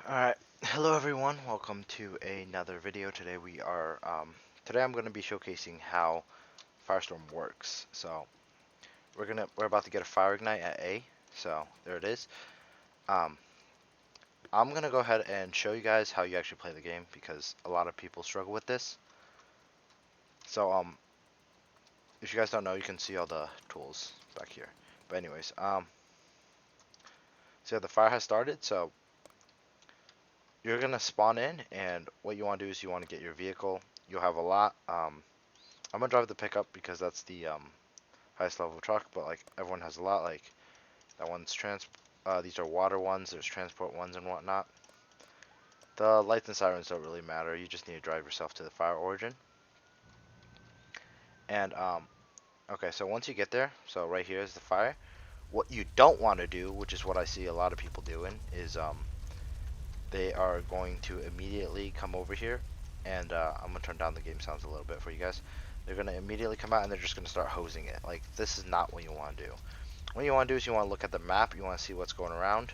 Alright, hello everyone, welcome to another video. Today I'm going to be showcasing how Firestorm works. So, we're about to get a fire ignite at A, so there it is. Um, I'm going to go ahead and show you guys how you actually play the game because a lot of people struggle with this. So, if you guys don't know, you can see all the tools back here. But anyways, so the fire has started, so you're going to spawn in, and what you want to do is you want to get your vehicle. You'll have a lot. I'm gonna drive the pickup because that's the highest level truck, but like everyone has a lot. Like that one's these are water ones. There's transport ones and whatnot. The lights and sirens don't really matter. You just need to drive yourself to the fire origin. And okay, so once you get there, so right here is the fire. What you don't want to do, which is what I see a lot of people doing, is they are going to immediately come over here, and I'm gonna turn down the game sounds a little bit for you guys. They're gonna immediately come out and they're just gonna start hosing it. Like this is not what you want to do. What you want to do is you want to look at the map, you want to see what's going around,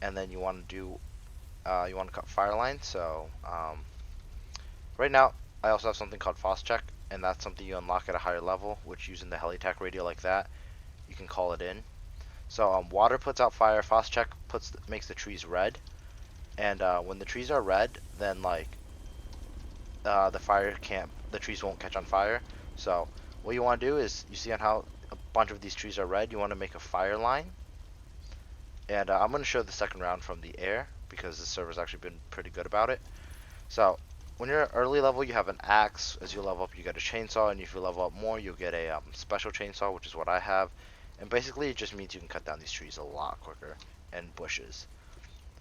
and then you want to you want to cut fire lines. So right now, I also have something called fast check, and that's something you unlock at a higher level, which using the helitack radio like that, you can call it in. So water puts out fire, fast check makes the trees red, and when the trees are red, then like the trees won't catch on fire. So what you want to do is you see on how a bunch of these trees are red, you want to make a fire line. And I'm going to show the second round from the air because the server's actually been pretty good about it. So when you're early level, you have an axe. As you level up, you get a chainsaw, and if you level up more, you'll get a special chainsaw, which is what I have. And basically, it just means you can cut down these trees a lot quicker and bushes.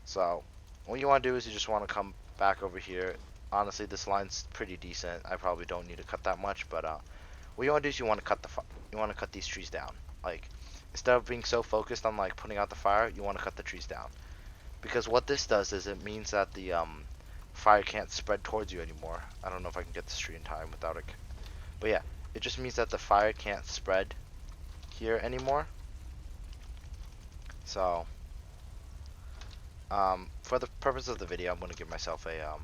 So what you want to do is you just want to come back over here. Honestly, this line's pretty decent. I probably don't need to cut that much, but what you want to do is you want to cut these trees down. Like instead of being so focused on like putting out the fire, you want to cut the trees down. Because what this does is it means that the fire can't spread towards you anymore. I don't know if I can get this tree in time without it. But yeah, it just means that the fire can't spread here anymore. So, for the purpose of the video, I'm going to give myself a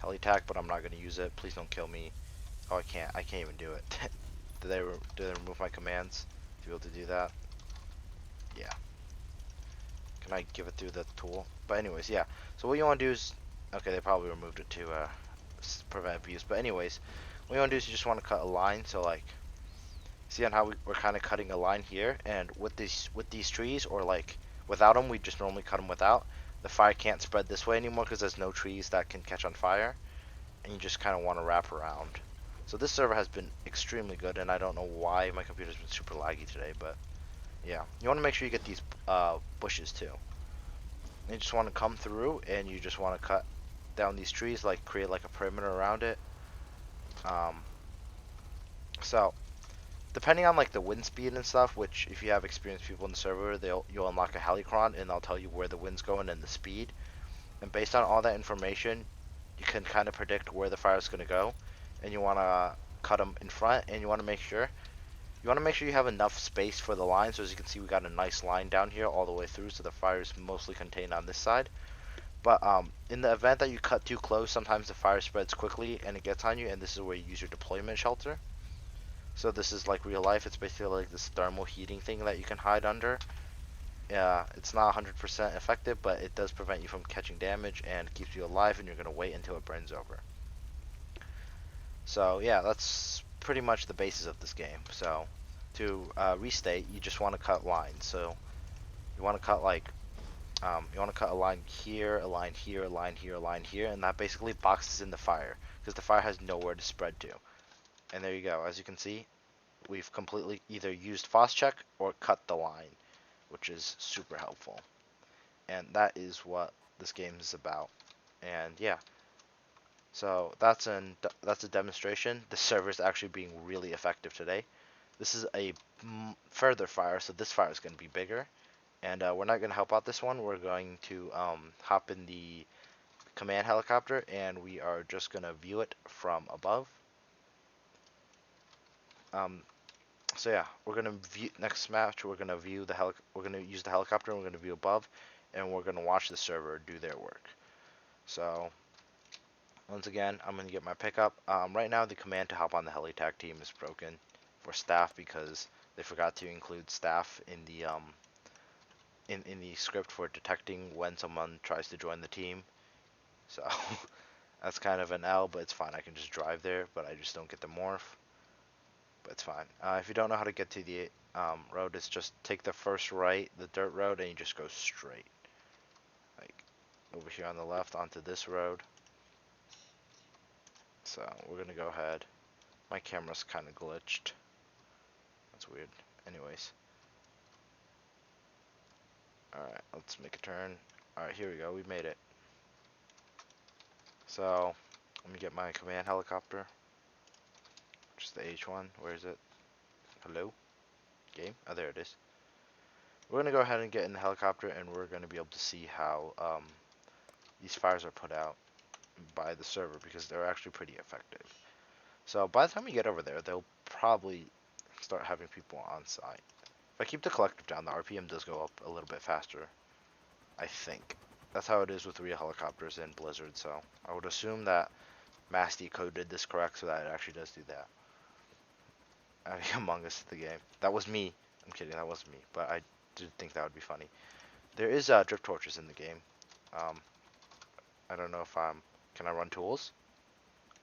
helitack, but I'm not going to use it. Please don't kill me. Oh, I can't. I can't even do it. Did they remove my commands to be able to do that? Yeah. Can I give it through the tool? But anyways, yeah. So what you want to do is, okay, they probably removed it to prevent abuse. But anyways, what you want to do is you just want to cut a line. So like, see on how we're kind of cutting a line here, and with these trees, or like without them, we just normally cut them without. The fire can't spread this way anymore because there's no trees that can catch on fire, and you just kind of want to wrap around. So this server has been extremely good, and I don't know why my computer's been super laggy today, but yeah. You want to make sure you get these bushes too. You just want to come through and you just want to cut down these trees, like create like a perimeter around it. Um, so depending on like the wind speed and stuff, which if you have experienced people in the server, you'll unlock a helicron and they'll tell you where the wind's going and the speed. And based on all that information, you can kind of predict where the fire is going to go, and you want to cut them in front, and you want to make sure you have enough space for the line. So as you can see, we got a nice line down here all the way through, so the fire is mostly contained on this side. But in the event that you cut too close, sometimes the fire spreads quickly and it gets on you, and this is where you use your deployment shelter. So this is like real life. It's basically like this thermal heating thing that you can hide under. Yeah, it's not 100% effective, but it does prevent you from catching damage and keeps you alive, and you're going to wait until it burns over. So yeah, that's pretty much the basis of this game. So to restate, you just want to cut lines. So you want to cut like you want to cut a line here, a line here, a line here, a line here, and that basically boxes in the fire because the fire has nowhere to spread to. And there you go. As you can see, we've completely either used fast check or cut the line, which is super helpful. And that is what this game is about. And yeah, so that's a demonstration. The server is actually being really effective today. This is a further fire, so this fire is going to be bigger. And we're not going to help out this one. We're going to hop in the command helicopter, and we are just going to view it from above. Um, so yeah, we're going to view next match. We're going to use the helicopter, and we're going to view above, and we're gonna watch the server do their work. So once again, I'm gonna get my pickup. Right now, the command to hop on the helitack team is broken for staff because they forgot to include staff in the in the script for detecting when someone tries to join the team. So that's kind of an L, but it's fine. I can just drive there, but I just don't get the morph. But it's fine. If you don't know how to get to the road, it's just take the first right, the dirt road, and you just go straight. Like over here on the left onto this road. So we're gonna go ahead. My camera's kind of glitched. That's weird. Anyways. Alright, let's make a turn. Alright, here we go. We made it. So, let me get my command helicopter. Just the H1. Where is it? Hello? Game? Oh, there it is. We're going to go ahead and get in the helicopter, and we're going to be able to see how these fires are put out by the server, because they're actually pretty effective. So, by the time we get over there, they'll probably start having people on site. If I keep the collective down, the RPM does go up a little bit faster, I think. That's how it is with real helicopters in Blizzard, so I would assume that Masty coded this correct so that it actually does do that. Adding Among Us to the game. That was me. I'm kidding, that wasn't me, but I did think that would be funny. There is drip torches in the game. I don't know if can I run tools?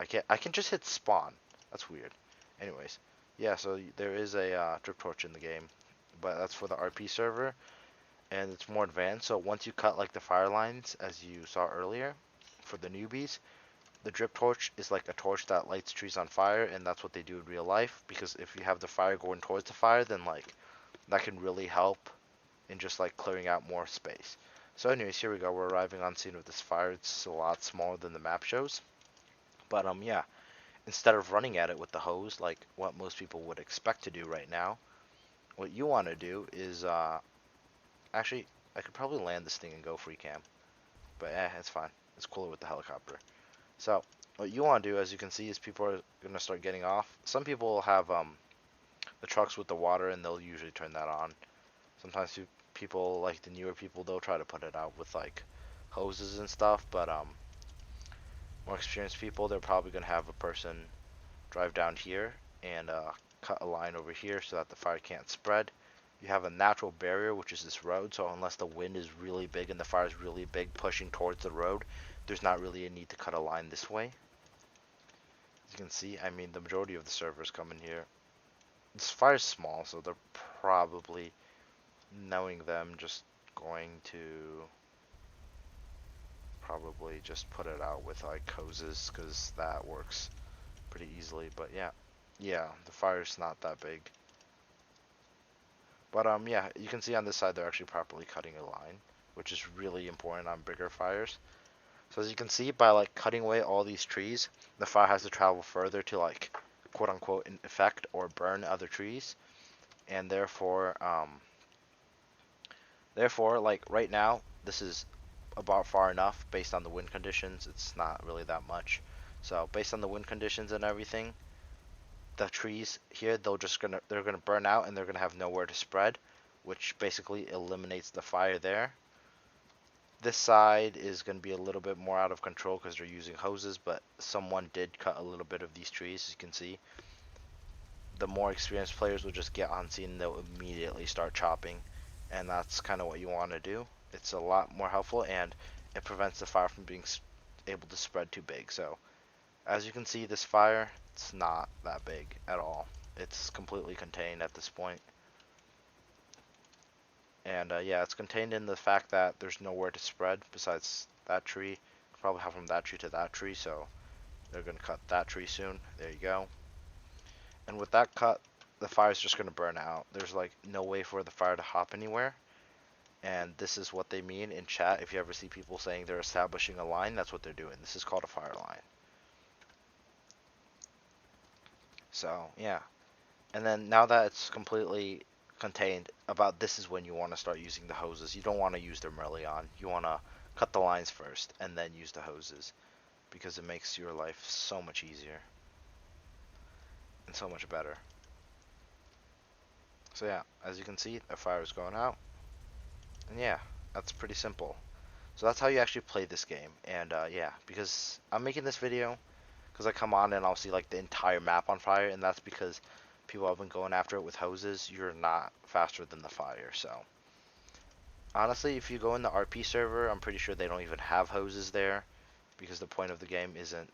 I can't. I can just hit spawn. That's weird. Anyways, yeah. So there is a drip torch in the game, but that's for the RP server, and it's more advanced. So once you cut like the fire lines, as you saw earlier, for the newbies, the drip torch is like a torch that lights trees on fire, and that's what they do in real life. Because if you have the fire going towards the fire, then like that can really help in just like clearing out more space. So anyways, here we go. We're arriving on scene with this fire. It's a lot smaller than the map shows. But yeah, instead of running at it with the hose like what most people would expect to do right now, what you want to do is actually I could probably land this thing and go free cam. But it's fine. It's cooler with the helicopter. So what you want to do, as you can see, is people are gonna start getting off. Some people will have the trucks with the water, and they'll usually turn that on. Sometimes people, like the newer people, they'll try to put it out with like hoses and stuff. But more experienced people, they're probably gonna have a person drive down here and cut a line over here so that the fire can't spread. You have a natural barrier, which is this road, so unless the wind is really big and the fire is really big pushing towards the road, there's not really a need to cut a line this way. As you can see, I mean, the majority of the servers come in here. This fire is small, so they're probably, knowing them, just going to probably just put it out with like hoses, because that works pretty easily. But yeah, the fire's not that big. But yeah, you can see on this side they're actually properly cutting a line, which is really important on bigger fires. So as you can see, by like cutting away all these trees, the fire has to travel further to like quote unquote infect or burn other trees, and therefore like right now this is about far enough based on the wind conditions. It's not really that much. So based on the wind conditions and everything, the trees here, they're gonna burn out, and they're gonna have nowhere to spread, which basically eliminates the fire there. This side is going to be a little bit more out of control because they're using hoses, but someone did cut a little bit of these trees, as you can see. The more experienced players will just get on scene and they'll immediately start chopping, and that's kind of what you want to do. It's a lot more helpful, and it prevents the fire from being able to spread too big. So as you can see, this fire, it's not that big at all. It's completely contained at this point. And yeah, it's contained in the fact that there's nowhere to spread besides that tree. Probably have from that tree to that tree, so they're going to cut that tree soon. There you go. And with that cut, the fire's just going to burn out. There's like no way for the fire to hop anywhere. And this is what they mean in chat. If you ever see people saying they're establishing a line, that's what they're doing. This is called a fire line. So yeah. And then now that it's completely contained, about this is when you want to start using the hoses. You don't want to use them early on. You want to cut the lines first and then use the hoses, because it makes your life so much easier and so much better. So yeah, as you can see, the fire is going out, and yeah, That's pretty simple. So that's how you actually play this game. And yeah, because I'm making this video because I come on and I'll see like the entire map on fire, and that's because people have been going after it with hoses. You're not faster than the fire. So honestly, if you go in the RP server, I'm pretty sure they don't even have hoses there, because the point of the game isn't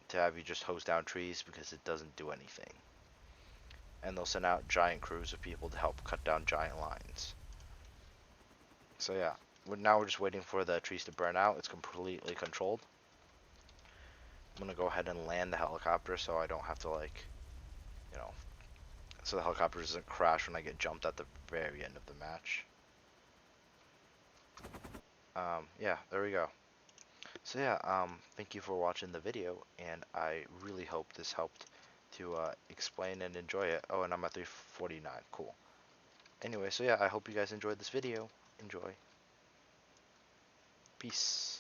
to have you just hose down trees, because it doesn't do anything. And they'll send out giant crews of people to help cut down giant lines. So yeah, now we're just waiting for the trees to burn out. It's completely controlled. I'm gonna go ahead and land the helicopter so I don't have to, like, you know, so the helicopter doesn't crash when I get jumped at the very end of the match. Yeah, there we go. So yeah, thank you for watching the video, and I really hope this helped to explain and enjoy it. Oh, and I'm at 349. Cool. Anyway, so yeah, I hope you guys enjoyed this video. Enjoy. Peace.